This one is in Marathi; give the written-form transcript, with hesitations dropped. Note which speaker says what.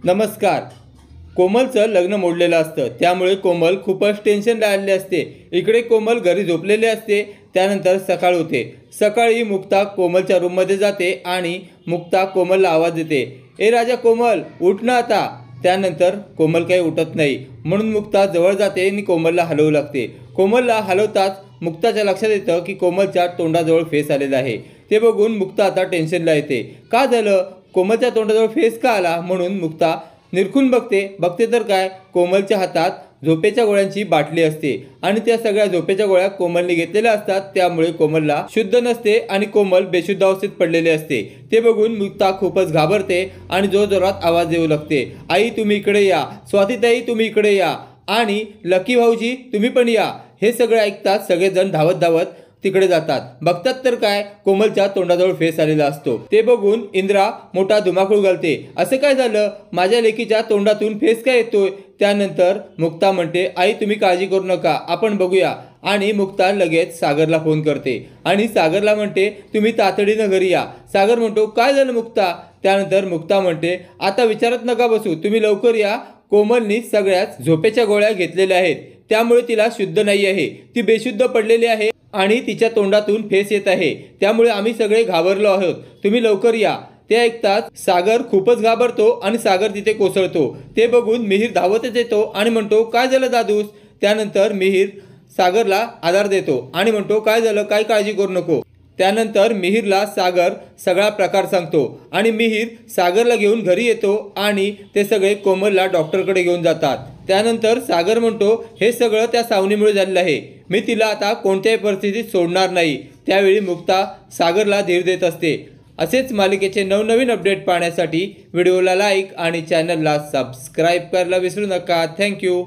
Speaker 1: नमस्कार. कोमलचं लग्न मोडलेलं असतं, त्यामुळे कोमल खूपच टेन्शनला आलेली असते. इकडे कोमल घरी झोपलेली असते. त्यानंतर सकाळ होते. सकाळी मुक्ता कोमलच्या रूममध्ये जाते आणि मुक्ता कोमलला आवाज देते, ए राजा कोमल, उठ ना आता. त्यानंतर कोमल काही उठत नाही, म्हणून मुक्ता जवळ जाते आणि कोमलला हलवू लागते. कोमलला हलवताच मुक्ताच्या लक्षात येतं की कोमलच्या तोंडाजवळ फेस आलेला आहे. ते बघून मुक्ता आता टेन्शनला येते. का झालं? कोमलच्या तोंडाजवळ फेस का आला? म्हणून मुक्ता निरखून बघते तर काय, कोमलच्या हातात झोपेच्या गोळ्यांची बाटली असते आणि त्या सगळ्या झोपेच्या गोळ्या कोमलने घेतलेल्या असतात. त्यामुळे कोमलला शुद्ध नसते आणि कोमल बेशुद्ध अवस्थेत पडलेले असते. ते बघून मुक्ता खूपच घाबरते आणि जोरजोरात आवाज देऊ लागते, आई तुम्ही इकडे या, स्वातीताई तुम्ही इकडे या आणि लकी भाऊजी तुम्ही पण या. हे सगळे ऐकतात सगळेजण धावत धावत तिकडे जातात. बघतात तर काय, कोमलच्या तोंडाजवळ फेस आलेला असतो. ते बघून इंद्रा मोठा धुमाकूळ घालते. असं काय झालं? माझ्या लेकीच्या तोंडातून फेस काय येतोय? त्यानंतर मुक्ता म्हणते, आई तुम्ही काळजी करू नका, आपण बघूया. आणि मुक्ता लगेच सागरला फोन करते आणि सागरला म्हणते, तुम्ही तातडीनं घरी या. सागर म्हणतो, काय झालं मुक्ता? त्यानंतर मुक्ता म्हणते, आता विचारत नका बसू, तुम्ही लवकर या. कोमलनी सगळ्याच झोपेच्या गोळ्या घेतलेल्या आहेत, त्यामुळे तिला शुद्ध नाही आहे, ती बेशुद्ध पडलेली आहे आणि तिच्या तोंडातून फेस येत आहे. त्यामुळे आम्ही सगळे घाबरलो आहोत, तुम्ही लवकर या. ते ऐकताच सागर खूपच घाबरतो आणि सागर तिथे कोसळतो. ते बघून मिहीर धावतच येतो आणि म्हणतो, काय झालं दादूस? त्यानंतर मिहीर सागरला आधार देतो आणि म्हणतो, काय झालं, काय काळजी करू नको. त्यानंतर मिहीरला सागर सगळा प्रकार सांगतो आणि मिहीर सागरला घेऊन घरी येतो आणि ते सगळे कोमलला डॉक्टरकडे घेऊन जातात. त्यानंतर सागर म्हणतो, हे सगळं त्या सावनीमुळे झालेलं आहे, मी तिला आता कोणत्याही परिस्थितीत सोडणार नाही. त्यावेळी मुक्ता सागरला धीर देत असते. असेच मालिकेचे नवनवीन अपडेट पाहण्यासाठी व्हिडिओला लाईक आणि चॅनलला सबस्क्राईब करायला विसरू नका. थँक्यू.